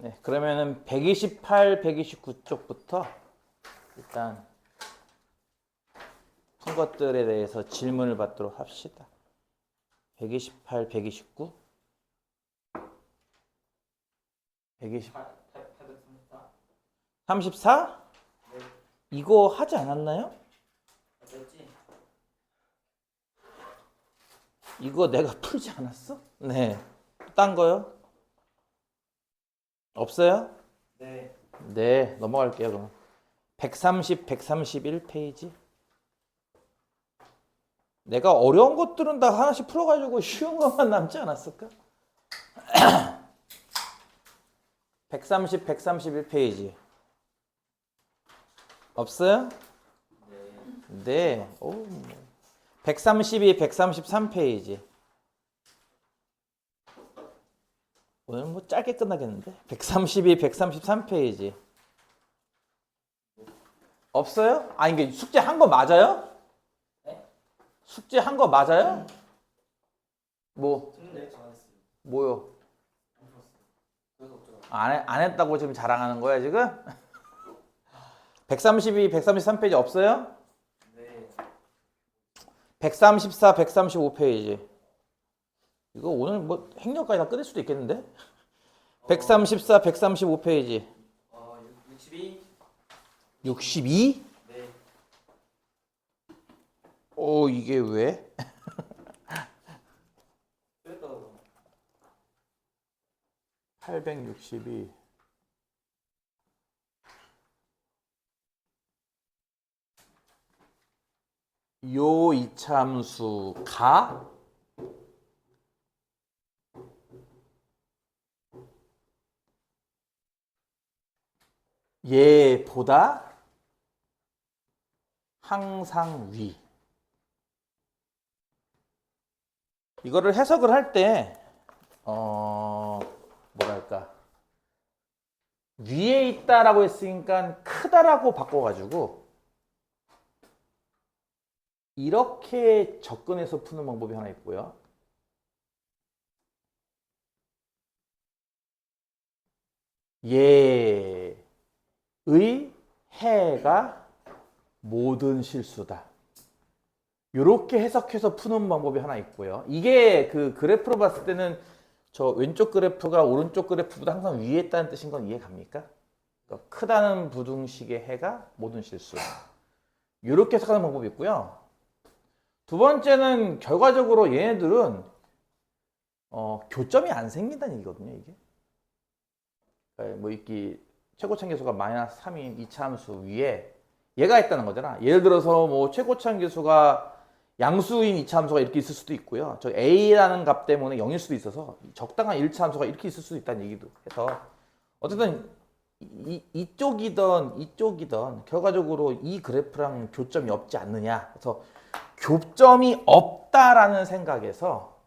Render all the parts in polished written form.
네, 그러면은 128, 129 쪽부터 일단 푼 것들에 대해서 질문을 받도록 합시다. 128, 129, 120, 34? 이거 하지 않았나요? 이거 내가 풀지 않았어? 네. 딴 거요? 없어요? 네. 네, 넘어갈게요, 그럼. 130, 131페이지. 내가 어려운 것들은 다 하나씩 풀어가지고 쉬운 것만 남지 않았을까? 130, 131페이지. 없어요? 네. 오. 132, 133페이지. 오늘 뭐 짧게 끝나겠는데? 132, 133페이지. 없어요? 아, 이게 숙제 한 거 맞아요? 네? 숙제 한 거 맞아요? 뭐, 틀린데 저 안 했어요. 뭐요? 안 풀었어요. 그래서 어쩌라고. 안 했다고 지금 자랑하는 거야, 지금? 132, 133페이지 없어요? 네. 134, 135페이지. 이거 오늘 뭐 행렬까지 다 끝낼 수도 있겠는데? 134, 135페이지. 62. 62? 네. 이게 왜? 그랬다고. 862. 요 이참수가 얘보다 항상 위. 이거를 해석을 할 때, 뭐랄까. 위에 있다라고 했으니까 크다라고 바꿔가지고, 이렇게 접근해서 푸는 방법이 하나 있고요. 얘의 해가 모든 실수다. 이렇게 해석해서 푸는 방법이 하나 있고요. 이게 그 그래프로 봤을 때는 저 왼쪽 그래프가 오른쪽 그래프보다 항상 위에 있다는 뜻인 건 이해 갑니까? 그러니까 크다는 부등식의 해가 모든 실수. 이렇게 해석하는 방법이 있고요. 두 번째는 결과적으로 얘네들은 교점이 안 생긴다는 얘기거든요, 이게. 그러니까 뭐 이렇게 최고차항계수가 마이너스 3인 이차함수 위에 얘가 있다는 거잖아. 예를 들어서 뭐 최고차항계수가 양수인 이차함수가 이렇게 있을 수도 있고요. 저 a라는 값 때문에 0일 수도 있어서 적당한 1차함수가 이렇게 있을 수도 있다는 얘기도 해서 어쨌든 이쪽이든 결과적으로 이 그래프랑 교점이 없지 않느냐. 그래서 교점이 없다라는 생각에서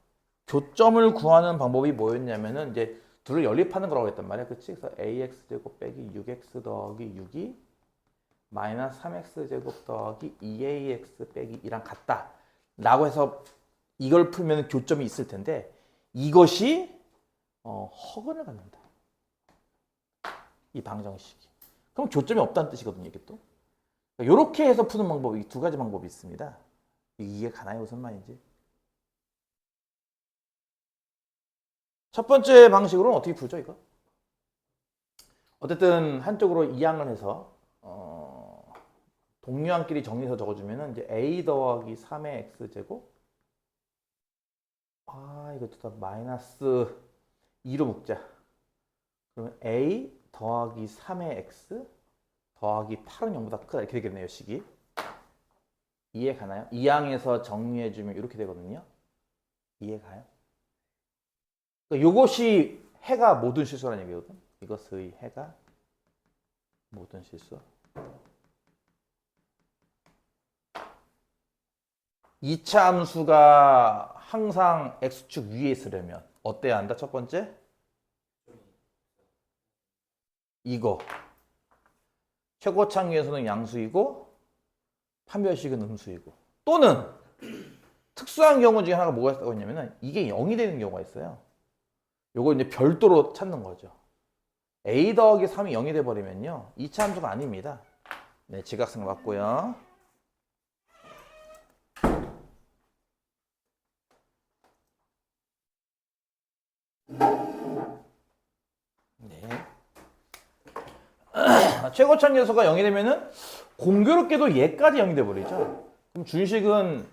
교점을 구하는 방법이 뭐였냐면은 이제 둘을 연립하는 거라고 했단 말이야. 그치? 그래서 ax 제곱 빼기 6x 더하기 6이 마이너스 3x 제곱 더하기 2ax 빼기 2랑 같다. 라고 해서 이걸 풀면 교점이 있을 텐데 이것이 허근을 갖는다. 이 방정식이. 그럼 교점이 없다는 뜻이거든요. 이게 또. 이렇게 해서 푸는 방법이 두 가지 방법이 있습니다. 이해 가나요? 무슨 말인지. 첫 번째 방식으로는 어떻게 풀죠, 이거? 어쨌든 한쪽으로 이항을 해서 동류항끼리 정리해서 적어주면은 이제 a 더하기 3의 x제곱 이것도 다 마이너스 2로 묶자. 그러면 a 더하기 3의 x 더하기 8은 0보다 크다 이렇게 되겠네요, 식이. 이해 가나요? 이항에서 정리해주면 이렇게 되거든요. 이해 가요? 그러니까 이것이 해가 모든 실수라는 얘기거든. 이것의 해가 모든 실수. 이차 함수가 항상 x축 위에 있으려면 어때야 한다? 첫 번째 이거 최고차항계수는 양수이고 판별식은 음수이고 또는 특수한 경우 중에 하나가 뭐가 있냐면은 이게 0이 되는 경우가 있어요. 요거 이제 별도로 찾는 거죠. a 더하기 3이 0이 돼버리면요 2차 함수가 아닙니다. 네, 지각생 맞고요. 네. 최고점 계수가 0이 되면은 공교롭게도 얘까지 0이 돼버리죠. 그럼 준식은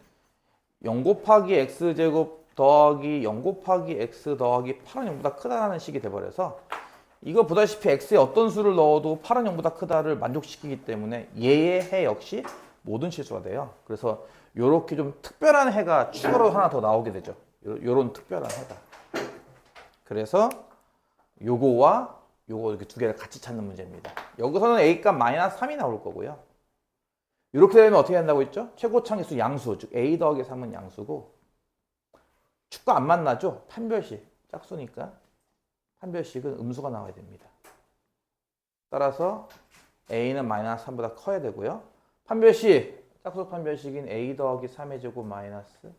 0 곱하기 x제곱 더하기 0 곱하기 x 더하기 8은 0보다 크다라는 식이 돼버려서 이거 보다시피 x에 어떤 수를 넣어도 8은 0보다 크다를 만족시키기 때문에 얘의 해 역시 모든 실수가 돼요. 그래서 요렇게 좀 특별한 해가 추가로 하나 더 나오게 되죠. 요런 특별한 해가. 그래서 요거와 요거 이렇게 두 개를 같이 찾는 문제입니다. 여기서는 a값 마이너스 3이 나올 거고요. 이렇게 되면 어떻게 한다고 했죠? 최고차항수 양수, 즉 a 더하기 3은 양수고 축과 안 만나죠? 판별식, 짝수니까 판별식은 음수가 나와야 됩니다. 따라서 a는 마이너스 3보다 커야 되고요. 판별식, 짝수 판별식인 a 더하기 3의 제곱 마이너스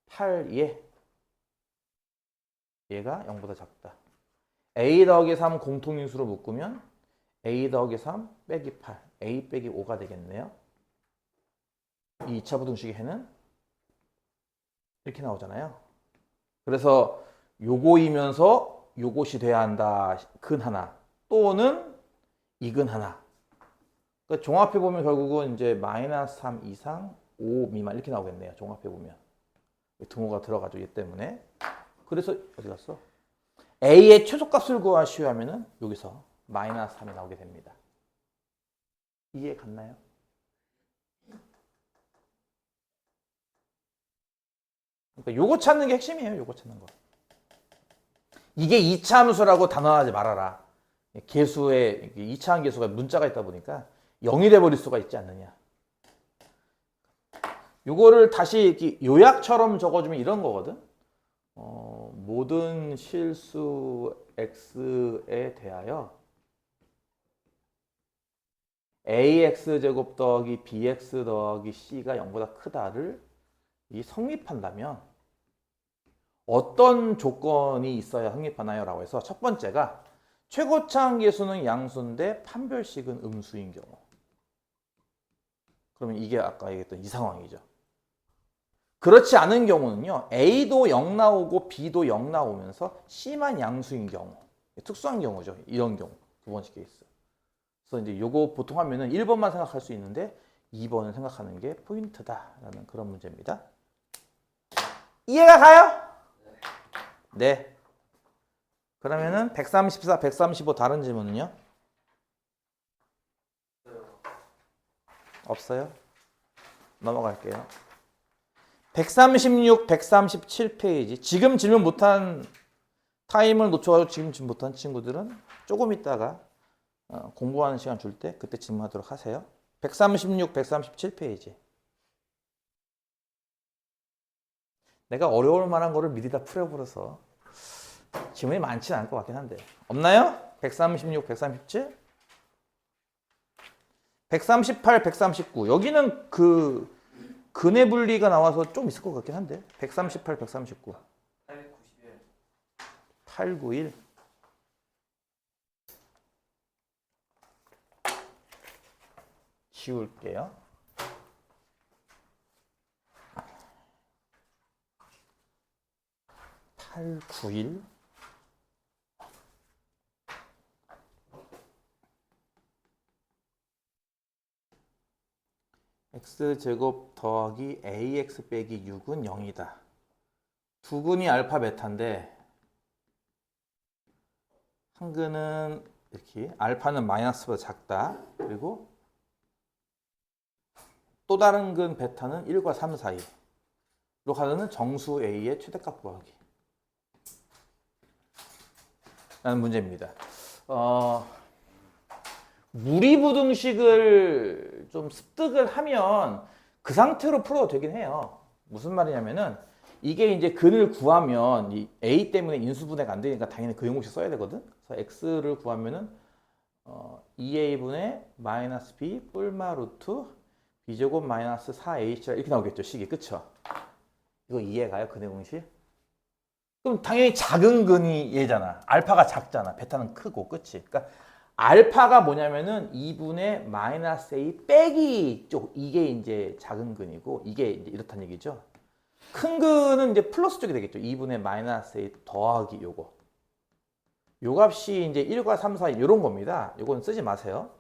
8에 얘가 0보다 작다. a 더하기 3 공통인수로 묶으면 a 더하기 3 빼기 8, a 빼기 5가 되겠네요. 이 2차 부등식의 해는 이렇게 나오잖아요. 그래서 요거이면서 요것이 돼야 한다. 근 하나 또는 이근 하나. 그러니까 종합해 보면 결국은 이제 마이너스 3 이상 5 미만 이렇게 나오겠네요. 종합해 보면 등호가 들어가죠. 얘 때문에. 그래서 어디 갔어? a의 최소값을 구하시오 하면은 여기서 마이너스 3이 나오게 됩니다. 이해 갔나요? 그러니까 요거 찾는 게 핵심이에요. 요거 찾는 거. 이게 2차 함수라고 단언하지 말아라. 계수에 2차항 계수가 문자가 있다 보니까 0이 돼 버릴 수가 있지 않느냐. 요거를 다시 이렇게 요약처럼 적어주면 이런 거거든. 모든 실수 x에 대하여 ax제곱 더하기 bx 더하기 c가 0보다 크다를 이 성립한다면 어떤 조건이 있어야 성립하나요? 라고 해서 첫 번째가 최고차항 계수는 양수인데 판별식은 음수인 경우. 그러면 이게 아까 얘기했던 이 상황이죠. 그렇지 않은 경우는요. A도 0 나오고 B도 0 나오면서 C만 양수인 경우. 특수한 경우죠. 이런 경우. 두 번째 케이스. 그래서 이제 요거 보통 하면은 1번만 생각할 수 있는데 2번을 생각하는 게 포인트다라는 그런 문제입니다. 이해가 가요? 네. 그러면은 134, 135 다른 질문은요? 없어요? 넘어갈게요. 136, 137페이지. 지금 질문 못한 타임을 놓쳐가지고 지금 질문 못한 친구들은 조금 있다가 공부하는 시간 줄 때 그때 질문하도록 하세요. 136, 137페이지. 내가 어려울 만한 거를 미리 다 풀어버려서 질문이 많지는 않을 것 같긴 한데. 없나요? 136, 137? 138, 139. 여기는 그 근의 분리가 나와서 좀 있을 것 같긴 한데. 138, 139. 891. 891. 지울게요. (8, 9, 1) x제곱 더하기 ax 빼기 6은 0이다. 두 근이 알파 베타인데 한 근은 이렇게 알파는 마이너스보다 작다. 그리고 또 다른 근 베타는 1과 3 사이로 가는 정수 a의 최대값 구하기 라는 문제입니다. 무리부등식을 좀 습득을 하면 그 상태로 풀어도 되긴 해요. 무슨 말이냐면은 이게 이제 근을 구하면 이 a 때문에 인수분해가 안 되니까 당연히 그 공식 써야 되거든. 그래서 x를 구하면은 2a분의 마이너스 b 뿔마 루트 b제곱 마이너스 4h 이렇게 나오겠죠. 식이. 그쵸? 이거 이해가요? 근의 공식? 그럼 당연히 작은 근이 얘잖아. 알파가 작잖아. 베타는 크고, 그치? 그러니까 알파가 뭐냐면은 2분의 마이너스 A 빼기 쪽, 이게 이제 작은 근이고, 이게 이제 이렇다는 얘기죠. 큰 근은 이제 플러스 쪽이 되겠죠. 2분의 마이너스 A 더하기 요거. 요 값이 이제 1과 3, 4 이런 겁니다. 요건 쓰지 마세요.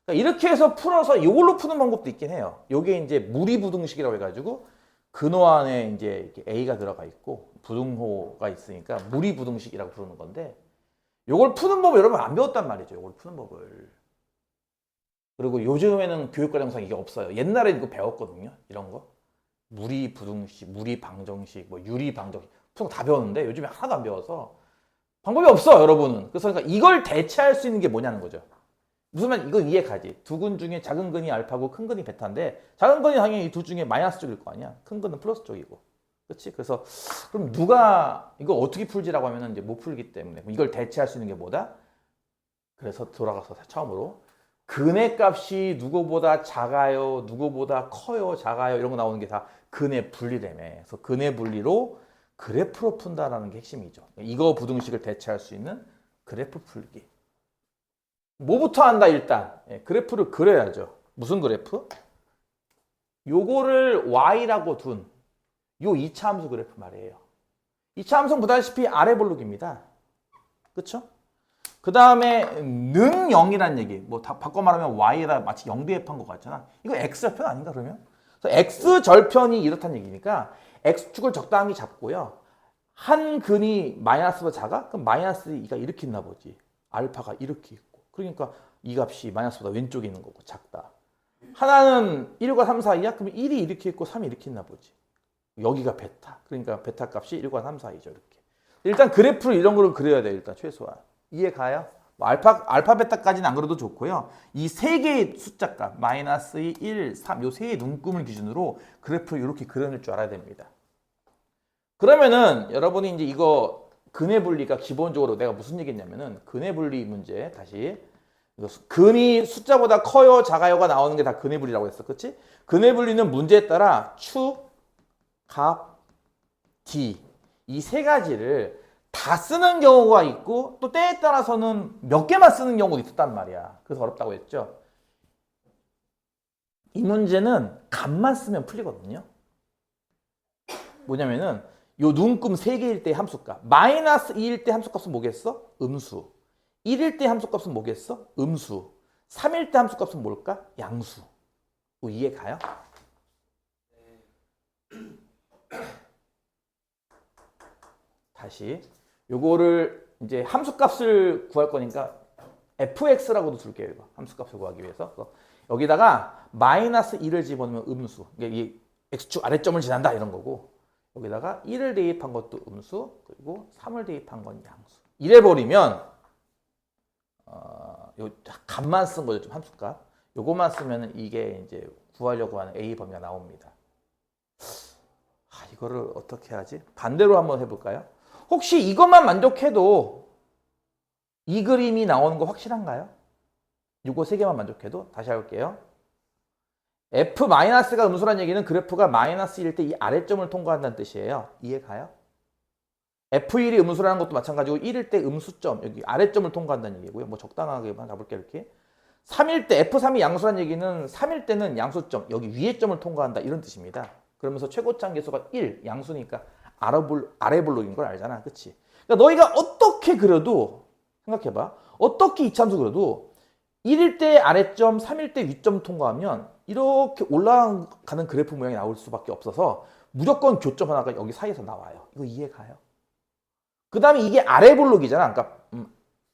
그러니까 이렇게 해서 풀어서 이걸로 푸는 방법도 있긴 해요. 요게 이제 무리부등식이라고 해가지고 근호 안에 이제 이렇게 A가 들어가 있고 부등호가 있으니까 무리부등식이라고 부르는 건데 요걸 푸는 법을 여러분 안 배웠단 말이죠. 요걸 푸는 법을. 그리고 요즘에는 교육과정상 이게 없어요. 옛날에 이거 배웠거든요. 이런 거. 무리부등식, 무리방정식, 뭐 유리방정식 푸는 거 다 배웠는데 요즘에 하나도 안 배워서 방법이 없어, 여러분은. 그래서 그러니까 이걸 대체할 수 있는 게 뭐냐는 거죠. 무슨 말, 이건 이해 가지. 두 근 중에 작은 근이 알파고 큰 근이 베타인데 작은 근이 당연히 이 둘 중에 마이너스 쪽일 거 아니야. 큰 근은 플러스 쪽이고. 그렇지? 그래서 그럼 누가 이걸 어떻게 풀지라고 하면은 이제 못 풀기 때문에 이걸 대체할 수 있는 게 뭐다? 그래서 돌아가서 처음으로 근의 값이 누구보다 작아요, 누구보다 커요, 작아요 이런 거 나오는 게 다 근의 분리라며. 그래서 근의 분리로 그래프로 푼다라는 게 핵심이죠. 이거 부등식을 대체할 수 있는 그래프 풀기. 뭐부터 한다 일단. 그래프를 그려야죠. 무슨 그래프? 요거를 y라고 둔 요 2차 함수 그래프 말이에요. 2차 함수는 보다시피 아래 볼록입니다. 그쵸? 그 다음에 는 0이란 얘기. 뭐 다 바꿔 말하면 y에다 마치 0 대입한 것 같잖아. 이거 x절편 아닌가 그러면? 그래서 x절편이 이렇다는 얘기니까 x축을 적당히 잡고요. 한 근이 마이너스보다 작아? 그럼 마이너스 2가 이렇게 있나 보지. 알파가 이렇게 있고. 그러니까 이 값이 마이너스보다 왼쪽에 있는 거고 작다. 하나는 1과 3 사이야? 그러면 1이 이렇게 있고 3이 이렇게 있나 보지. 여기가 베타. 그러니까 베타 값이 1과 3 사이죠. 이렇게. 일단 그래프를 이런 거를 그려야 돼요. 일단 최소한. 이해 가요? 뭐 알파 베타까지는 안 그려도 좋고요. 이 세 개의 숫자값 마이너스 2, 1, 3 요 세 개의 눈금을 기준으로 그래프를 이렇게 그려낼 줄 알아야 됩니다. 그러면은 여러분이 이제 이거 근의 분리가 기본적으로 내가 무슨 얘기했냐면은 근의 분리 문제 다시 근이 숫자보다 커요 작아요가 나오는 게 다 근의 분리라고 했어. 그렇지? 근의 분리는 문제에 따라 축, 값, D 이 세 가지를 다 쓰는 경우가 있고 또 때에 따라서는 몇 개만 쓰는 경우도 있었단 말이야. 그래서 어렵다고 했죠. 이 문제는 값만 쓰면 풀리거든요. 뭐냐면은 요 눈금 3개일 때 함수값 마이너스 2일 때 함수값은 뭐겠어? 음수. 1일 때 함수값은 뭐겠어? 음수. 3일 때 함수값은 뭘까? 양수. 뭐 이해 가요? 다시 요거를 이제 함수값을 구할 거니까 fx라고도 줄게요. 이거 함수값을 구하기 위해서. 그래서 여기다가 마이너스 2를 집어넣으면 음수. 이 x축 아래점을 지난다 이런 거고 여기다가 1을 대입한 것도 음수 그리고 3을 대입한 건 양수. 이래 버리면 요 값만 쓴 거죠. 좀 함수값. 요거만 쓰면 이게 이제 구하려고 하는 a 범위가 나옵니다. 이거를 어떻게 하지? 반대로 한번 해볼까요? 혹시 이것만 만족해도 이 그림이 나오는 거 확실한가요? 요거 세 개만 만족해도 다시 해볼게요. f-가 음수란 얘기는 그래프가 마이너스일 때 이 아래점을 통과한다는 뜻이에요. 이해 가요? f1이 음수라는 것도 마찬가지고 1일 때 음수점 여기 아래점을 통과한다는 얘기고요. 뭐 적당하게만 가볼게요. 이렇게 3일 때 f3이 양수란 얘기는 3일 때는 양수점 여기 위에 점을 통과한다 이런 뜻입니다. 그러면서 최고점 계수가 1 양수니까 아래 볼록인 걸 알잖아. 그치? 그러니까 너희가 어떻게 그려도 생각해봐. 어떻게 이참수 그려도 1일 때 아래점 3일 때 위점 통과하면 이렇게 올라가는 그래프 모양이 나올 수밖에 없어서 무조건 교점 하나가 여기 사이에서 나와요. 이거 이해 가요? 그 다음에 이게 아래 볼록이잖아. 그러니까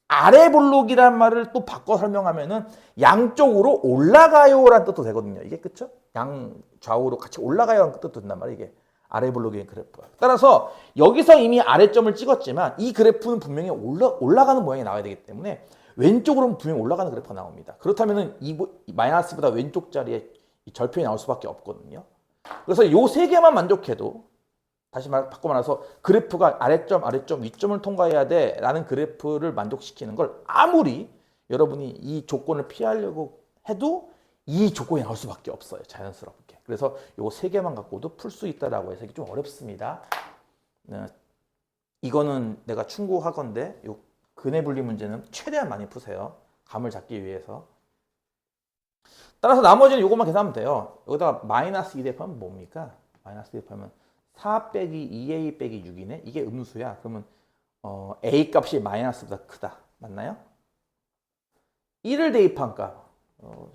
아래 볼록이란 말을 또 바꿔 설명하면은 양쪽으로 올라가요라는 뜻도 되거든요. 이게 그쵸? 양 좌우로 같이 올라가요라는 뜻도 된단 말이에요. 이게 아래 볼록의 그래프가. 따라서 여기서 이미 아래점을 찍었지만 이 그래프는 분명히 올라가는 모양이 나와야 되기 때문에 왼쪽으로는 분명히 올라가는 그래프가 나옵니다. 그렇다면은 이 마이너스보다 왼쪽 자리에 이 절편이 나올 수밖에 없거든요. 그래서 요 세 개만 만족해도 다시 바꿔 말해서 그래프가 아래점, 위점을 통과해야 돼 라는 그래프를 만족시키는 걸 아무리 여러분이 이 조건을 피하려고 해도 이 조건이 나올 수밖에 없어요. 자연스럽게. 그래서 요 세 개만 갖고도 풀 수 있다라고 해서 이게 좀 어렵습니다. 이거는 내가 충고하건데 요 근해 분리 문제는 최대한 많이 푸세요. 감을 잡기 위해서. 따라서 나머지는 요것만 계산하면 돼요. 여기다가 마이너스 2 대입하면 뭡니까? 마이너스 대입하면 4 빼기 2a 빼기 6이네? 이게 음수야. 그러면 a 값이 마이너스보다 크다. 맞나요? 1을 대입한 값.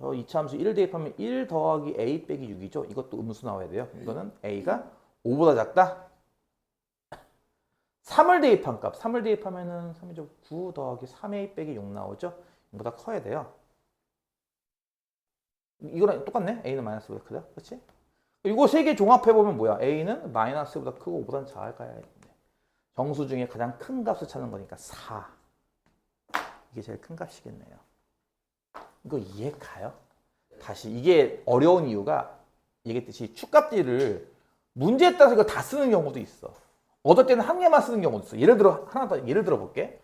저 이차함수 1을 대입하면 1 더하기 a 빼기 6이죠. 이것도 음수 나와야 돼요. 이거는 a가 5보다 작다. 3을 대입한 값. 3을 대입하면은 3이죠. 9 더하기 3a 빼기 6 나오죠. 이거보다 커야 돼요. 이거랑 똑같네. a는 마이너스보다 크다. 그렇지? 이거 세 개 종합해보면 뭐야? a는 마이너스보다 크고 5보다는 작을까요? 정수 중에 가장 큰 값을 찾는 거니까 4. 이게 제일 큰 값이겠네요. 이거 이해 가요? 다시 이게 어려운 이유가 얘기했듯이 축값들을 문제에 따라서 이거 다 쓰는 경우도 있어. 어떨 때는 한 개만 쓰는 경우도 있어. 예를 들어 하나 더 예를 들어 볼게.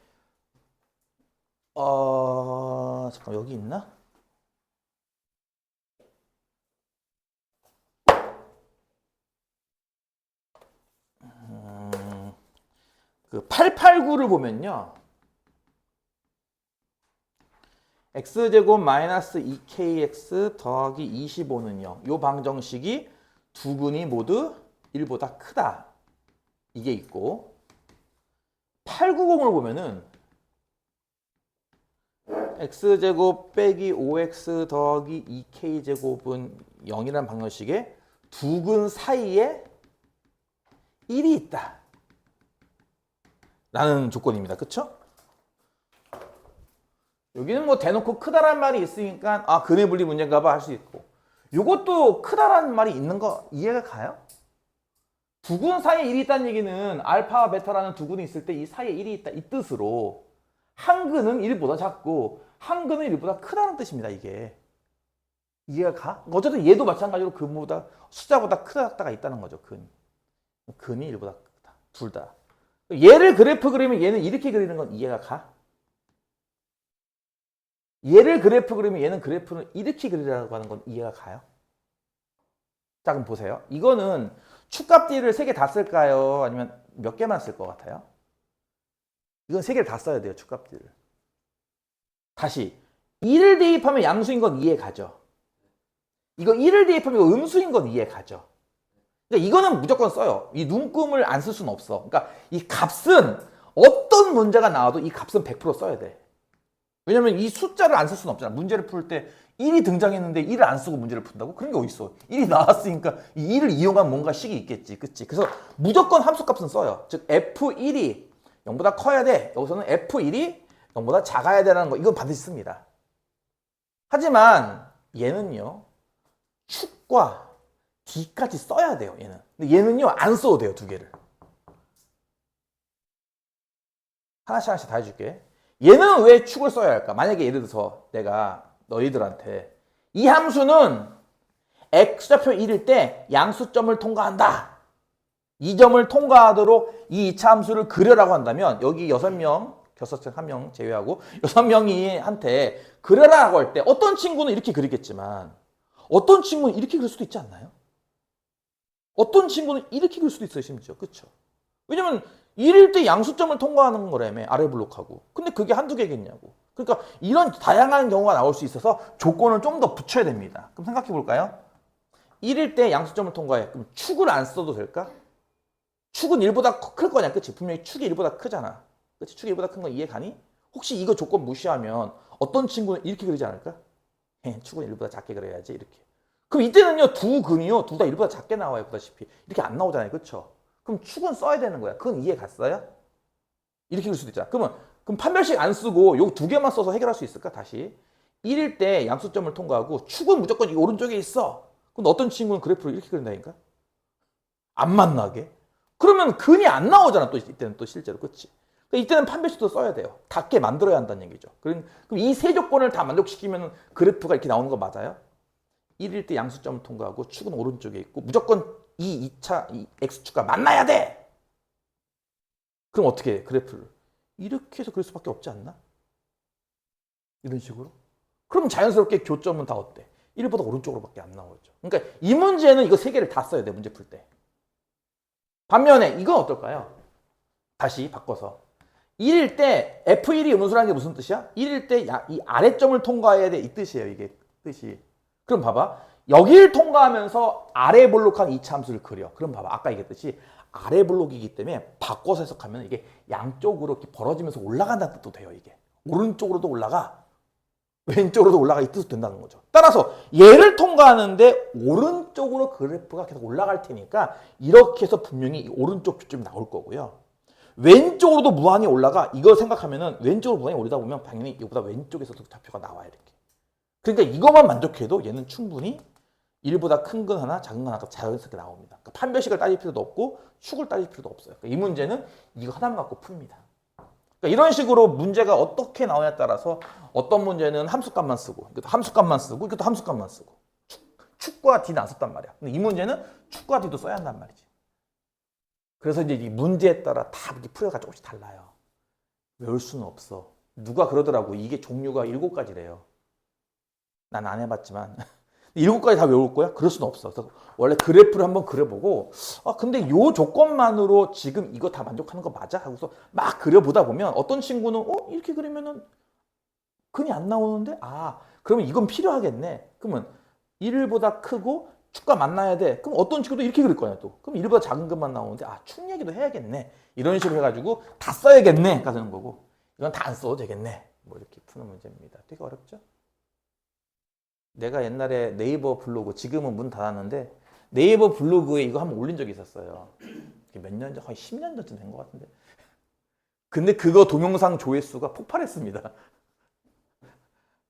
잠깐 여기 있나? 그 889를 보면요. x제곱 마이너스 2kx 더하기 25는요. 요 방정식이 두 근이 모두 1보다 크다. 이게 있고 890을 보면은 x제곱 빼기 5x 더하기 2k제곱은 0이라는 방정식에 두 근 사이에 1이 있다. 라는 조건입니다. 그쵸? 여기는 뭐 대놓고 크다란 말이 있으니까 근해 분리 문제인가 봐 할 수 있고 요것도 크다란 말이 있는 거 이해가 가요? 두 근 사이에 1이 있다는 얘기는 알파와 베타라는 두 근이 있을 때 이 사이에 1이 있다 이 뜻으로 한 근은 1보다 작고 한 근은 1보다 크다는 뜻입니다. 이게 이해가 가? 어쨌든 얘도 마찬가지로 근보다 숫자보다 크다 작다가 있다는 거죠. 근이 1보다 크다. 둘 다. 얘를 그래프 그리면 얘는 이렇게 그리는 건 이해가 가? 얘를 그래프 그리면 얘는 그래프는 이렇게 그리라고 하는 건 이해가 가요? 자, 그럼 보세요. 이거는 축값들을 3개 다 쓸까요? 아니면 몇 개만 쓸 것 같아요? 이건 3개를 다 써야 돼요. 축값들을. 다시 1을 대입하면 양수인 건 이해 가죠? 이거 1을 대입하면 이거 음수인 건 이해 가죠? 그러니까 이거는 무조건 써요. 이 눈금을 안 쓸 수는 없어. 그러니까 이 값은 어떤 문제가 나와도 이 값은 100% 써야 돼. 왜냐면 이 숫자를 안 쓸 수는 없잖아. 문제를 풀 때 1이 등장했는데 1을 안 쓰고 문제를 푼다고? 그런 게 어딨어. 1이 나왔으니까 이 1을 이용한 뭔가 식이 있겠지. 그치? 그래서 무조건 함수값은 써요. 즉 F1이 0보다 커야 돼. 여기서는 F1이 0보다 작아야 되라는 거. 이건 반드시 씁니다. 하지만 얘는요. 축과 D까지 써야 돼요. 얘는. 근데 얘는요. 안 써도 돼요. 두 개를. 하나씩 다 해줄게. 얘는 왜 축을 써야 할까? 만약에 예를 들어서 내가 너희들한테 이 함수는 x좌표 1일 때 양수점을 통과한다. 이 점을 통과하도록 이 2차 함수를 그려라고 한다면 여기 6명, 교사생 1명 제외하고 6명이 한테 그려라고 할 때 어떤 친구는 이렇게 그리겠지만 어떤 친구는 이렇게 그릴 수도 있지 않나요? 어떤 친구는 이렇게 그릴 수도 있어요. 심지어. 그렇죠? 왜냐면 1일 때 양수점을 통과하는 거라며 아래 블록하고. 근데 그게 한두 개겠냐고. 그러니까 이런 다양한 경우가 나올 수 있어서 조건을 좀 더 붙여야 됩니다. 그럼 생각해 볼까요? 1일 때 양수점을 통과해. 그럼 축을 안 써도 될까? 축은 1보다 클 거냐? 그치? 분명히 축이 1보다 크잖아. 그치? 축이 1보다 큰 건 이해 가니? 혹시 이거 조건 무시하면 어떤 친구는 이렇게 그리지 않을까? 축은 1보다 작게 그려야지. 이렇게. 그럼 이때는요. 두 근이요. 둘 다 1보다 작게 나와요. 보다시피. 이렇게 안 나오잖아요. 그쵸? 그럼 축은 써야 되는 거야. 그건 이해 갔어요? 이렇게 그릴 수도 있잖아. 그럼 판별식 안 쓰고 요 두 개만 써서 해결할 수 있을까? 다시. 1일 때 양수점을 통과하고 축은 무조건 이 오른쪽에 있어. 그럼 어떤 친구는 그래프를 이렇게 그린다니까? 안 만나게. 그러면 근이 안 나오잖아. 또 이때는 또 실제로. 그치? 그러니까 이때는 판별식도 써야 돼요. 닿게 만들어야 한다는 얘기죠. 그럼 이 세 조건을 다 만족시키면 그래프가 이렇게 나오는 거 맞아요? 1일 때 양수점을 통과하고 축은 오른쪽에 있고 무조건 이 2차 이 x축과 만나야 돼. 그럼 어떻게 해? 그래프를 이렇게 해서 그릴 수밖에 없지 않나? 이런 식으로. 그럼 자연스럽게 교점은 다 어때? 1보다 오른쪽으로밖에 안 나오죠. 그러니까 이 문제는 이거 세 개를 다 써야 돼. 문제 풀 때. 반면에 이건 어떨까요? 다시 바꿔서 1일 때 F1이 음수라는 게 무슨 뜻이야? 1일 때 이 아래점을 통과해야 돼 이 뜻이에요. 이게 뜻이. 그럼 봐봐. 여기를 통과하면서 아래 볼록한 이차 함수를 그려. 그럼 봐봐. 아까 얘기했듯이 아래 볼록이기 때문에 바꿔서 해석하면 이게 양쪽으로 이렇게 벌어지면서 올라간다는 뜻도 돼요. 이게. 오른쪽으로도 올라가. 왼쪽으로도 올라가 이 뜻도 된다는 거죠. 따라서 얘를 통과하는데 오른쪽으로 그래프가 계속 올라갈 테니까 이렇게 해서 분명히 이 오른쪽 교점이 나올 거고요. 왼쪽으로도 무한히 올라가. 이걸 생각하면은 왼쪽으로 무한히 올리다 보면 당연히 이거보다 왼쪽에서도 좌표가 나와요. 이렇게. 그러니까 이것만 만족해도 얘는 충분히 1보다 큰 건 하나, 작은 건 하나 자연스럽게 나옵니다. 그러니까 판별식을 따질 필요도 없고 축을 따질 필요도 없어요. 그러니까 이 문제는 이거 하나만 갖고 풉니다. 그러니까 이런 식으로 문제가 어떻게 나오냐에 따라서 어떤 문제는 함수값만 쓰고 이것도 함수값만 쓰고 이것도 함수값만 쓰고 축과 D는 안 썼단 말이야. 근데 이 문제는 축과 D도 써야 한단 말이지. 그래서 이제 이 문제에 따라 다 풀이가 조금씩 달라요. 외울 수는 없어. 누가 그러더라고. 이게 종류가 7가지래요. 난 안 해봤지만 7가지 다 외울 거야? 그럴 수는 없어. 그래서 원래 그래프를 한번 그려보고 근데 요 조건만으로 지금 이거 다 만족하는 거 맞아? 하고서 막 그려보다 보면 어떤 친구는 이렇게 그리면은 근이 안 나오는데 그러면 이건 필요하겠네. 그러면 1보다 크고 축과 만나야 돼. 그럼 어떤 친구도 이렇게 그릴 거야 또. 그럼 1보다 작은 것만 나오는데 축 얘기도 해야겠네. 이런 식으로 해가지고 다 써야겠네. 가 되는 거고 이건 다 안 써도 되겠네. 뭐 이렇게 푸는 문제입니다. 되게 어렵죠? 내가 옛날에 네이버 블로그, 지금은 문 닫았는데 네이버 블로그에 이거 한번 올린 적이 있었어요. 몇 년 전, 거의 10년 전쯤 된 것 같은데. 근데 그거 동영상 조회수가 폭발했습니다.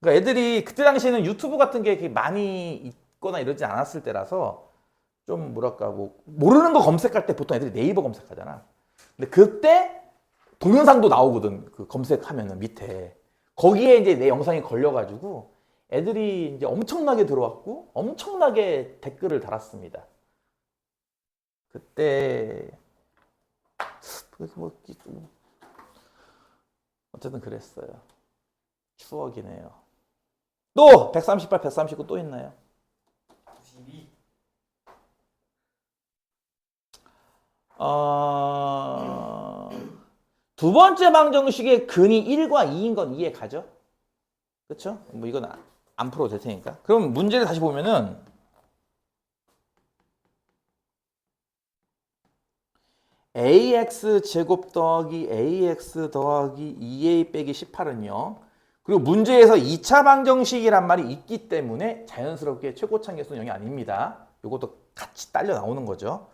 그러니까 애들이 그때 당시에는 유튜브 같은 게 많이 있거나 이러지 않았을 때라서 좀 뭐랄까 모르는 거 검색할 때 보통 애들이 네이버 검색하잖아. 근데 그때 동영상도 나오거든. 그 검색하면은 밑에 거기에 이제 내 영상이 걸려가지고 애들이 이제 엄청나게 들어왔고 엄청나게 댓글을 달았습니다. 그때 어쨌든 그랬어요. 추억이네요. 또 138, 139 또 있나요? 92. 두 번째 방정식의 근이 1과 2인 건 이해 가죠? 그렇죠? 뭐 이건 안 풀어도 될 테니까. 그럼 문제를 다시 보면은 ax 제곱 더하기 ax 더하기 2a 빼기 18은요. 그리고 문제에서 2차 방정식이란 말이 있기 때문에 자연스럽게 최고차항 계수는 0이 아닙니다. 이것도 같이 딸려 나오는 거죠.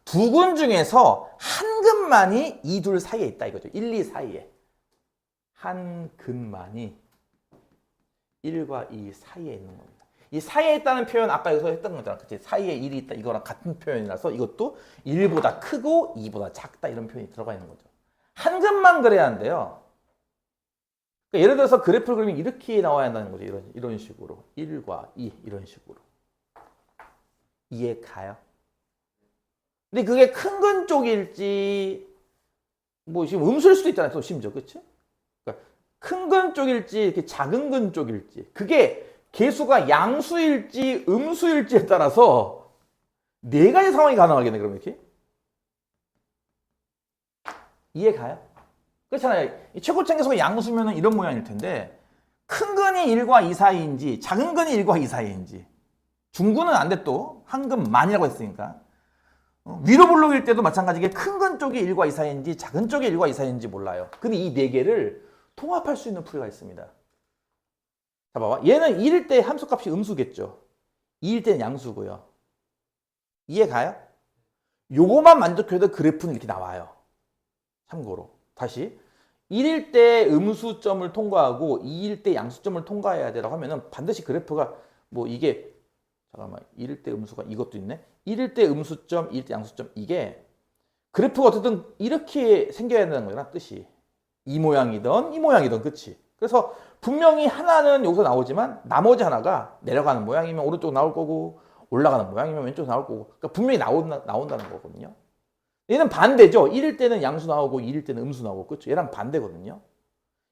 두 근 중에서 한 근만이 이 둘 사이에 있다 이거죠. 1, 2 사이에. 한 근만이 1과 2 사이에 있는 겁니다. 이 사이에 있다는 표현 아까 여기서 했던 거잖아. 그치? 사이에 1이 있다. 이거랑 같은 표현이라서 이것도 1보다 크고 2보다 작다. 이런 표현이 들어가 있는 거죠. 한 근만 그래야 한대요. 그러니까 예를 들어서 그래프를 그리면 이렇게 나와야 한다는 거죠. 이런 식으로. 1과 2 이런 식으로. 이해 가요? 근데 그게 큰 근 쪽일지 뭐 지금 음수일 수도 있잖아요. 또 심지어. 그치? 그러니까 큰 근 쪽일지 이렇게 작은 근 쪽일지 그게 개수가 양수일지 음수일지에 따라서 네 가지 상황이 가능하겠네. 그럼 이렇게 이해 가요? 그렇잖아요. 이 최고차항 계수가 양수면 이런 모양일 텐데 큰 근이 1과 2 사이인지 작은 근이 1과 2 사이인지 중근은 안 돼 또 한 근만이라고 했으니까 위로 볼록일 때도 마찬가지게 큰 근 쪽이 1과 2 사이인지 작은 쪽이 1과 2 사이인지 몰라요. 근데 이 네 개를 통합할 수 있는 풀이가 있습니다. 자, 봐봐. 얘는 1일 때 함수값이 음수겠죠. 2일 때는 양수고요. 이해 가요? 요거만 만족해도 그래프는 이렇게 나와요. 참고로. 다시. 1일 때 음수점을 통과하고 2일 때 양수점을 통과해야 되라고 하면은 반드시 그래프가 뭐 이게 잠깐만 1일 때 음수가 이것도 있네. 1일 때 음수점, 2일 때 양수점 이게 그래프가 어쨌든 이렇게 생겨야 된다는 거잖아. 뜻이. 이 모양이든 그치? 그래서 분명히 하나는 여기서 나오지만 나머지 하나가 내려가는 모양이면 오른쪽 나올 거고 올라가는 모양이면 왼쪽 나올 거고 그러니까 분명히 나온다는 거거든요. 얘는 반대죠. 1일 때는 양수 나오고 2일 때는 음수 나오고 그렇죠? 얘랑 반대거든요.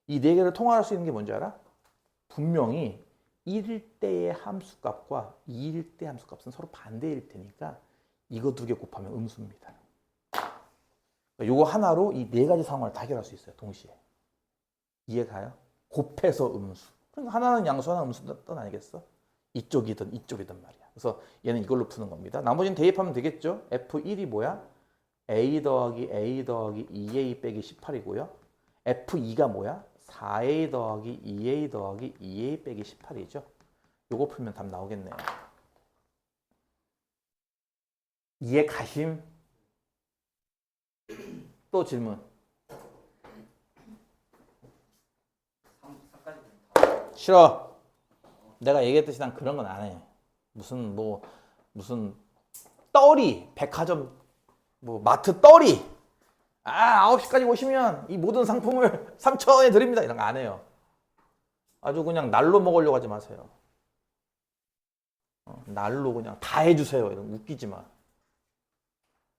이 네 개를 통할할 수 있는 게 뭔지 알아? 분명히 1일 때의 함수값과 2일 때 함수값은 서로 반대일 테니까 이거 두 개 곱하면 음수입니다. 요거 하나로 이 네 가지 상황을 다 해결할 수 있어요. 동시에. 이해가요? 곱해서 음수. 그러니까 하나는 양수, 하나는 음수는 아니겠어? 이쪽이든 이쪽이든 말이야. 그래서 얘는 이걸로 푸는 겁니다. 나머지는 대입하면 되겠죠? F1이 뭐야? A 더하기 A 더하기 2A 빼기 18이고요. F2가 뭐야? 4A 더하기 2A 더하기 2A 빼기 18이죠. 요거 풀면 답 나오겠네요. 이해 가심? 또 질문. 3까지 싫어. 내가 얘기했듯이 난 그런 건 안 해. 무슨 떨이 백화점 뭐 마트 떨이 9시까지 오시면 이 모든 상품을 3,000원에 드립니다. 이런 거 안 해요. 아주 그냥 날로 먹으려고 하지 마세요. 날로 그냥 다 해주세요. 이런 웃기지 마.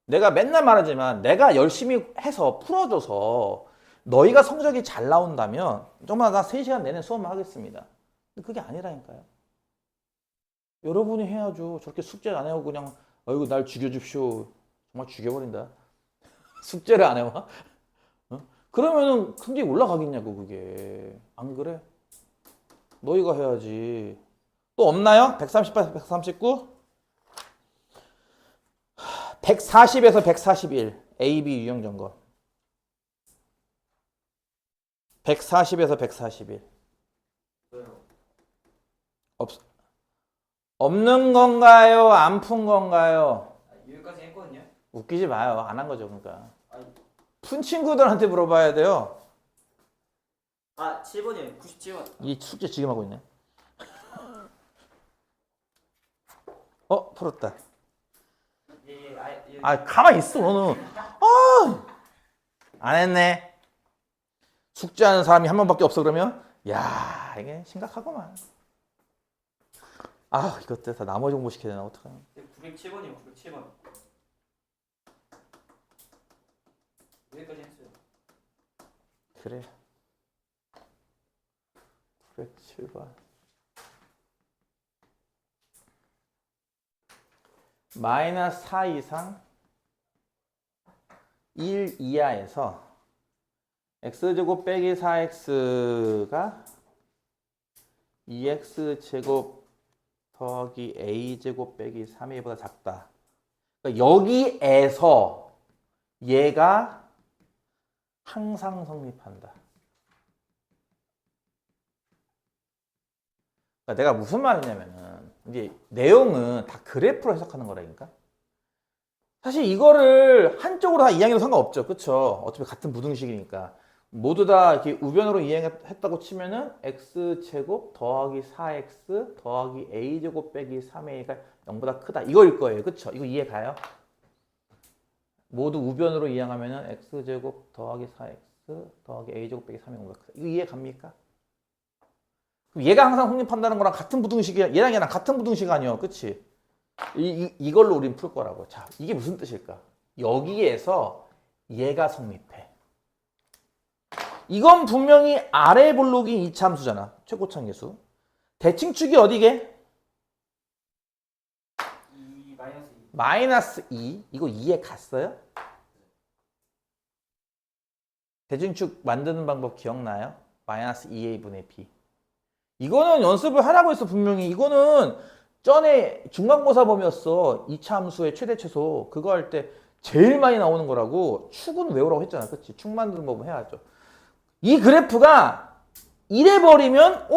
내가 맨날 말하지만 내가 열심히 해서 풀어줘서 너희가 성적이 잘 나온다면 정말 나 3시간 내내 수업만 하겠습니다. 근데 그게 아니라니까요. 여러분이 해야죠. 저렇게 숙제 안 해오고 그냥 아이고 날 죽여줍쇼. 정말 죽여버린다. 숙제를 안 해와? 그러면은 성적이 올라가겠냐고 그게. 안 그래? 너희가 해야지. 또 없나요? 138, 139? 140에서 141 AB 유형 점검. 140에서 141 없는 건가요? 안 푼 건가요? 여기까지 했거든요. 웃기지 마요. 안 한 거죠 그러니까. 아니, 푼 친구들한테 물어봐야 돼요. 7번이에요. 97번. 이 숙제 지금 하고 있네. 풀었다. 예. 가만히 있어 너는. 안 했네. 숙제하는 사람이 한 명밖에 없어 그러면 야 이게 심각하구만. 이것들 다 나머지 공부 시켜야 되나 어떡하나. 907번이요. 907번. 여기까지 했어요. 그래. 907번. 마이너스 4 이상 1 이하에서 x제곱 빼기 4x가 2x제곱 더하기 a제곱 빼기 3a보다 작다. 그러니까 여기에서 얘가 항상 성립한다. 그러니까 내가 무슨 말이냐면은 이제 내용은 다 그래프로 해석하는 거라니까. 사실 이거를 한쪽으로 다 이해해도 상관없죠. 그쵸? 어차피 같은 부등식이니까. 모두 다 이렇게 우변으로 이해했다고 치면은 x제곱 더하기 4x 더하기 a제곱 빼기 3a가 0보다 크다. 이거일 거예요. 그쵸? 이거 이해 가요? 모두 우변으로 이항하면은 x제곱 더하기 4x 더하기 a제곱 빼기 3이 0보다 크다. 이거 이해 갑니까? 얘가 항상 성립한다는 거랑 같은 부등식이야. 얘랑 같은 부등식 아니야. 그치? 이걸로 우린 풀 거라고. 자, 이게 무슨 뜻일까? 여기에서 얘가 성립해. 이건 분명히 아래 볼록이 이차함수잖아. 최고차함계수. 대칭축이 어디게? 2 마이너스 2. 마이너스 2. 이거 2에 갔어요? 대칭축 만드는 방법 기억나요? 마이너스 2a분의 b. 이거는 연습을 하라고 했어 분명히. 이거는 전에 중간고사 범위였어. 2차 함수의 최대 최소. 그거 할 때 제일 많이 나오는 거라고. 축은 외우라고 했잖아. 그치? 축 만드는 법은 해야죠. 이 그래프가 이래 버리면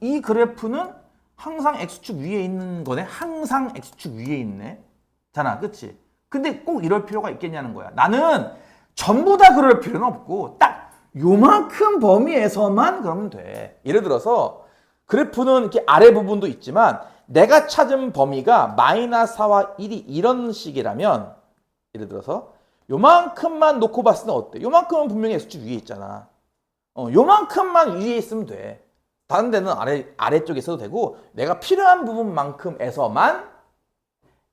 이 그래프는 항상 x축 위에 있는 거네. 항상 x축 위에 있네. 잖아. 그치? 근데 꼭 이럴 필요가 있겠냐는 거야. 나는 전부 다 그럴 필요는 없고 딱 요만큼 범위에서만 그러면 돼. 예를 들어서 그래프는 이렇게 아래 부분도 있지만 내가 찾은 범위가 마이너스 4와 1이 이런 식이라면 예를 들어서 요만큼만 놓고 봤을 때 어때? 요만큼은 분명히 x축 위에 있잖아. 요만큼만 위에 있으면 돼. 다른 데는 아래쪽에 있어도 되고 내가 필요한 부분만큼에서만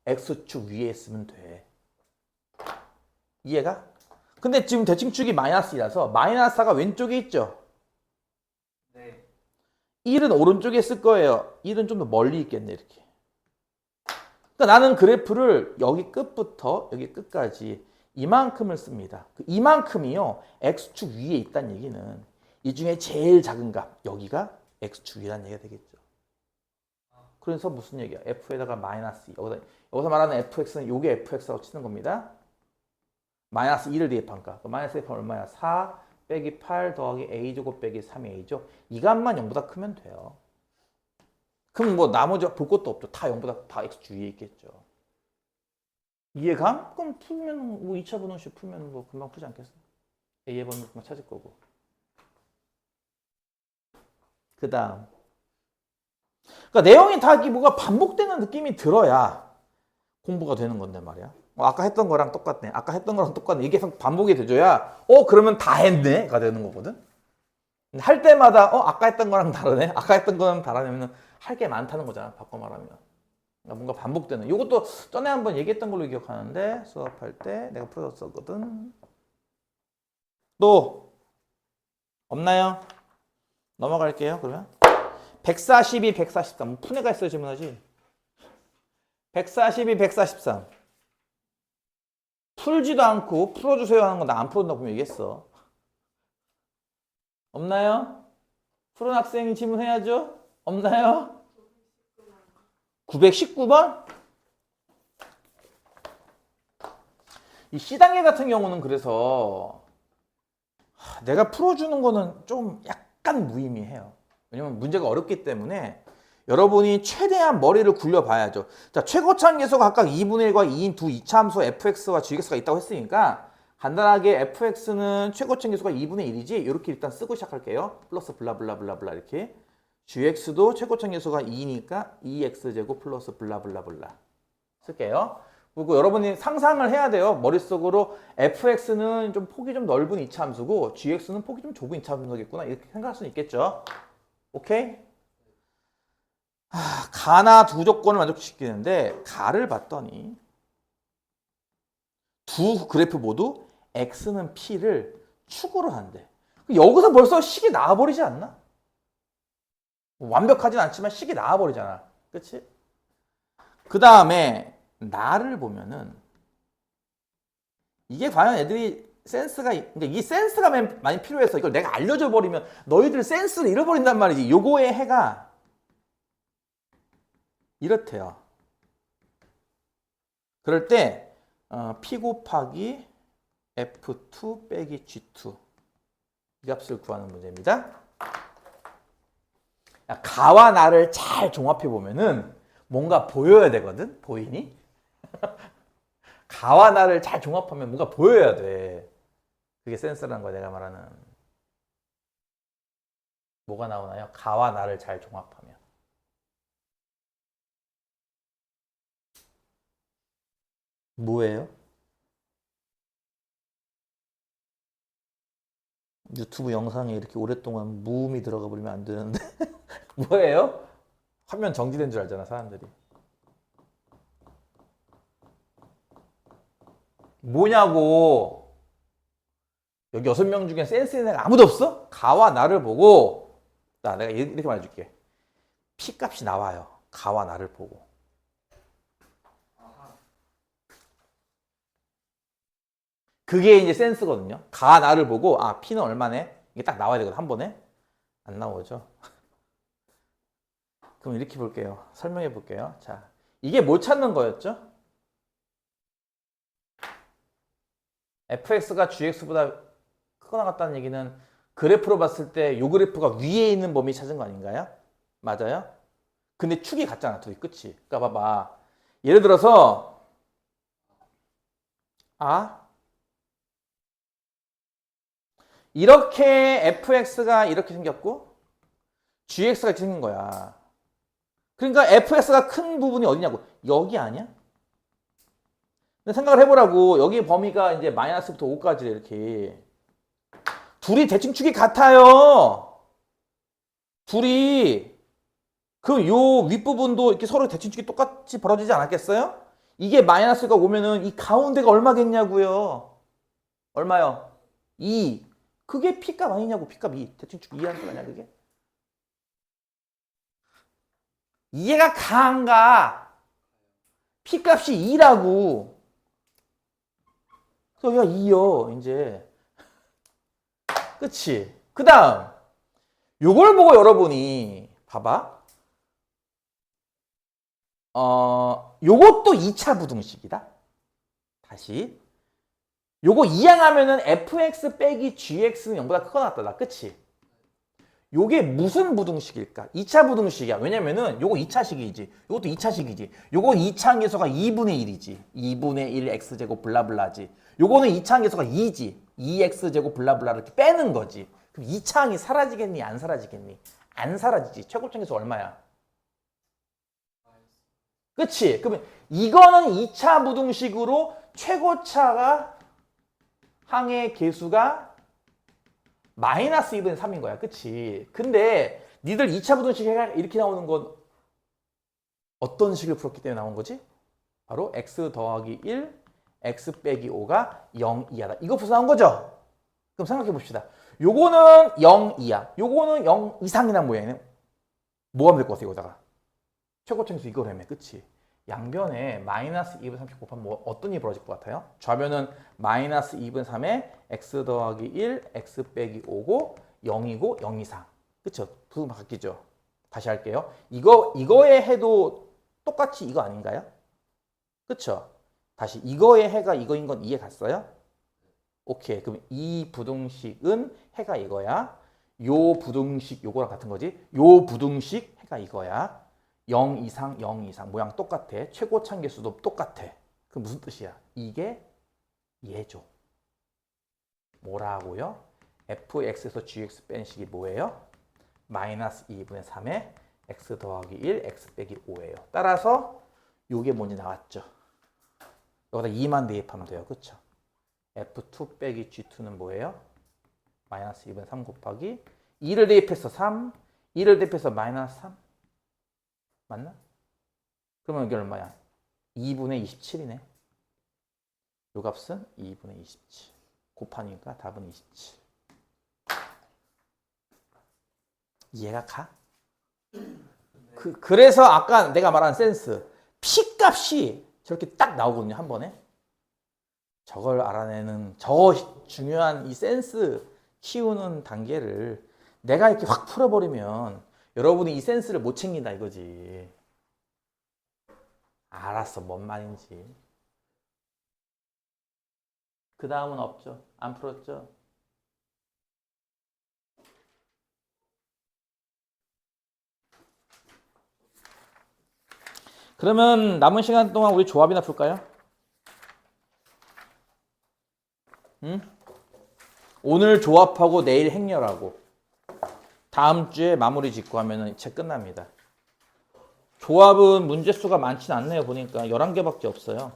x축 위에 있으면 돼. 이해가? 근데 지금 대칭축이 마이너스이라서 마이너스 4가 왼쪽에 있죠? 네. 1은 오른쪽에 있을 거예요. 1은 좀 더 멀리 있겠네 이렇게. 그러니까 나는 그래프를 여기 끝부터 여기 끝까지 이만큼을 씁니다. 그 이만큼이요. x축 위에 있다는 얘기는 이 중에 제일 작은 값 여기가 x축 위라는 얘기가 되겠죠. 그래서 무슨 얘기야? f에다가 마이너스 2. 여기서 말하는 fx는 요게 fx라고 치는 겁니다. 마이너스 2를 대입한 값. 마이너스 1은 얼마야? 4 빼기 8 더하기 a제곱 빼기 3a죠. 이 값만 0보다 크면 돼요. 그럼 뭐 나머지 볼 것도 없죠. 다 0보다 다 x축 위에 있겠죠. 이해감? 그럼 풀면 뭐 2차 분원식 풀면 뭐 금방 풀지 않겠어? a의 범위 금방 찾을 거고. 그 다음. 그러니까 내용이 다 뭐가 반복되는 느낌이 들어야 공부가 되는 건데 말이야. 아까 했던 거랑 똑같네. 아까 했던 거랑 똑같네. 이게 계속 반복이 돼줘야 그러면 다 했네가 되는 거거든. 할 때마다 아까 했던 거랑 다르네. 아까 했던 거랑 다르냐면 할 게 많다는 거잖아. 바꿔 말하면. 그러니까 뭔가 반복되는. 이것도 전에 한번 얘기했던 걸로 기억하는데 수업할 때 내가 풀어줬었거든. 또 없나요? 넘어갈게요. 그러면 142, 143. 푼애가 있어야 질문하지. 142, 143. 풀지도 않고 풀어주세요 하는 거 나 안 풀어준다고 보면 얘기했어. 없나요? 푸른 학생이 질문해야죠. 없나요? 919번? 이 C단계 같은 경우는 그래서 내가 풀어주는 거는 좀 약간 무의미해요. 왜냐면 문제가 어렵기 때문에 여러분이 최대한 머리를 굴려봐야죠. 자, 최고참 계수가 각각 2분의 1과 2인 두 이차함수 fx와 gx가 있다고 했으니까 간단하게 fx는 최고참 계수가 2분의 1이지 이렇게 일단 쓰고 시작할게요. 플러스 블라블라블라블라 이렇게. gx도 최고참 계수가 2니까 2x제곱 플러스 블라블라블라 쓸게요. 그리고 여러분이 상상을 해야 돼요. 머릿속으로 fx는 좀 폭이 좀 넓은 이차함수고 gx는 폭이 좀 좁은 이차함수겠구나 이렇게 생각할 수는 있겠죠. 오케이? 가나 두 조건을 만족시키는데 가를 봤더니 두 그래프 모두 x는 p를 축으로 한대. 여기서 벌써 식이 나와버리지 않나? 완벽하진 않지만 식이 나와버리잖아. 그치? 그 다음에 나를 보면은 이게 과연 애들이 센스가 그러니까 이 센스가 많이 필요해서 이걸 내가 알려줘 버리면 너희들 센스를 잃어버린단 말이지. 요거의 해가 이렇대요. 그럴 때 P 곱하기 F2 빼기 G2 이 값을 구하는 문제입니다. 가와 나를 잘 종합해 보면은 뭔가 보여야 되거든. 보이니? 가와 나를 잘 종합하면 뭔가 보여야 돼. 그게 센스라는 거야. 내가 말하는. 뭐가 나오나요? 가와 나를 잘 종합하면. 뭐예요? 유튜브 영상에 이렇게 오랫동안 무음이 들어가 버리면 안 되는데. 뭐예요? 화면 정지된 줄 알잖아, 사람들이. 뭐냐고. 여기 6명 중에 센스 있는 애가 아무도 없어? 가와 나를 보고 내가 이렇게 말해줄게. P 값이 나와요. 가와 나를 보고. 그게 이제 센스거든요. 가 나를 보고 P는 얼마네? 이게 딱 나와야 되거든. 한 번에. 안 나오죠. 그럼 이렇게 볼게요. 설명해 볼게요. 자, 이게 뭐 찾는 거였죠? fx가 gx보다 크거나 같다는 얘기는 그래프로 봤을 때 이 그래프가 위에 있는 범위 찾은 거 아닌가요? 맞아요? 근데 축이 같잖아. 둘이 끝이. 그러니까 봐봐. 예를 들어서 이렇게 fx가 이렇게 생겼고 gx가 이렇게 생긴 거야. 그러니까 fx가 큰 부분이 어디냐고. 여기 아니야? 근데 생각을 해보라고. 여기 범위가 이제 마이너스부터 5까지 이렇게. 둘이 대칭 축이 같아요. 둘이. 그럼 요 윗부분도 이렇게 서로 대칭 축이 똑같이 벌어지지 않았겠어요? 이게 마이너스가 오면은 이 가운데가 얼마겠냐고요. 얼마요? 2. 그게 P값 아니냐고. P값 2. 대칭 축 2 하는 거 아니야 그게? 이해가 가안가? P값이 2라고. 그래서 얘가 2요, 이제. 그치? 그 다음, 요걸 보고 여러분이, 봐봐. 요것도 2차 부등식이다. 다시. 요거 이항하면은 fx 빼기 gx는 0보다 크거나 같다. 그치? 요게 무슨 부등식일까? 2차 부등식이야. 왜냐면은 요거 2차식이지. 요것도 2차식이지. 요거 2차 함계수가 2분의 1이지. 2분의 1 x제곱 블라블라지. 요거는 2차 함계수가 2지. 2x제곱 블라블라 이렇게 빼는 거지. 그럼 2차 항이 사라지겠니? 안 사라지겠니? 안 사라지지. 최고점계수 얼마야? 그치? 그러면 이거는 2차 부등식으로 최고차가 항의 계수가 마이너스 2분의 3인 거야. 그치? 근데 니들 2차 부등식 이렇게 나오는 건 어떤 식을 풀었기 때문에 나온 거지? 바로 x 더하기 1, x 빼기 5가 0 이하다. 이거 풀어서 나온 거죠? 그럼 생각해 봅시다. 요거는 0 이하, 요거는 0 이상이란 모양이네. 뭐 하면 될 것 같아, 이거다가? 최고점수 이걸 하면, 그치? 양변에 마이너스 2분의 30 곱하면 뭐 어떤 일이 벌어질 것 같아요? 좌변은 마이너스 2분의 3에 x 더하기 1, x 빼기 5고 0이고 0 이상. 그쵸? 부분 바뀌죠? 다시 할게요. 이거의 해도 똑같이 이거 아닌가요? 그쵸? 다시 이거의 해가 이거인 건 이해 갔어요? 오케이. 그럼 이 부등식은 해가 이거야. 요 부등식 요거랑 같은 거지. 요 부등식 해가 이거야. 0 이상, 0 이상. 모양 똑같아. 최고 참계수도 똑같아. 그럼 무슨 뜻이야? 이게 얘죠. 뭐라고요? fx에서 gx 뺀 식이 뭐예요? 마이너스 2분의 3에 x 더하기 1, x 빼기 5예요. 따라서 요게 뭔지 나왔죠. 여기다 2만 대입하면 돼요. 그쵸? f2 빼기 g2는 뭐예요? 마이너스 2분의 3 곱하기 2를 대입해서 3, 2를 대입해서 마이너스 3. 맞나? 그러면 이게 얼마야? 2분의 27이네. 요 값은 2분의 27. 곱하니까 답은 27. 이해가 가? 그래서 아까 내가 말한 센스. P값이 저렇게 딱 나오거든요. 한 번에. 저걸 알아내는 저 중요한 이 센스 키우는 단계를 내가 이렇게 확 풀어버리면 여러분이 이 센스를 못 챙긴다 이거지. 알았어. 뭔 말인지. 그 다음은 없죠. 안 풀었죠. 그러면 남은 시간 동안 우리 조합이나 풀까요? 응? 오늘 조합하고 내일 행렬하고 다음 주에 마무리 짓고 하면 책 끝납니다. 조합은 문제수가 많진 않네요. 보니까 11개밖에 없어요.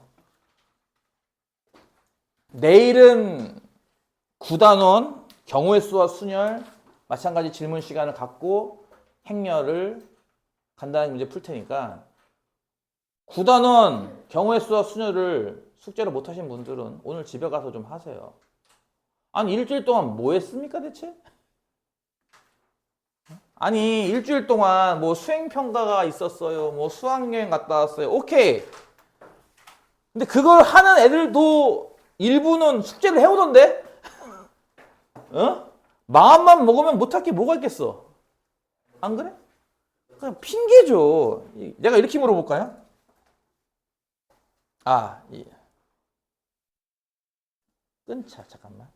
내일은 구단원, 경우의 수와 순열 마찬가지 질문 시간을 갖고 행렬을 간단히 문제 풀 테니까 구단원, 경우의 수와 순열을 숙제로 못 하신 분들은 오늘 집에 가서 좀 하세요. 아니 일주일 동안 뭐 했습니까 대체? 아니 일주일 동안 뭐 수행평가가 있었어요. 뭐 수학여행 갔다 왔어요. 오케이. 근데 그걸 하는 애들도 일부는 숙제를 해오던데? 어? 마음만 먹으면 못할 게 뭐가 있겠어? 안 그래? 그냥 핑계죠. 내가 이렇게 물어볼까요? 끊자 잠깐만.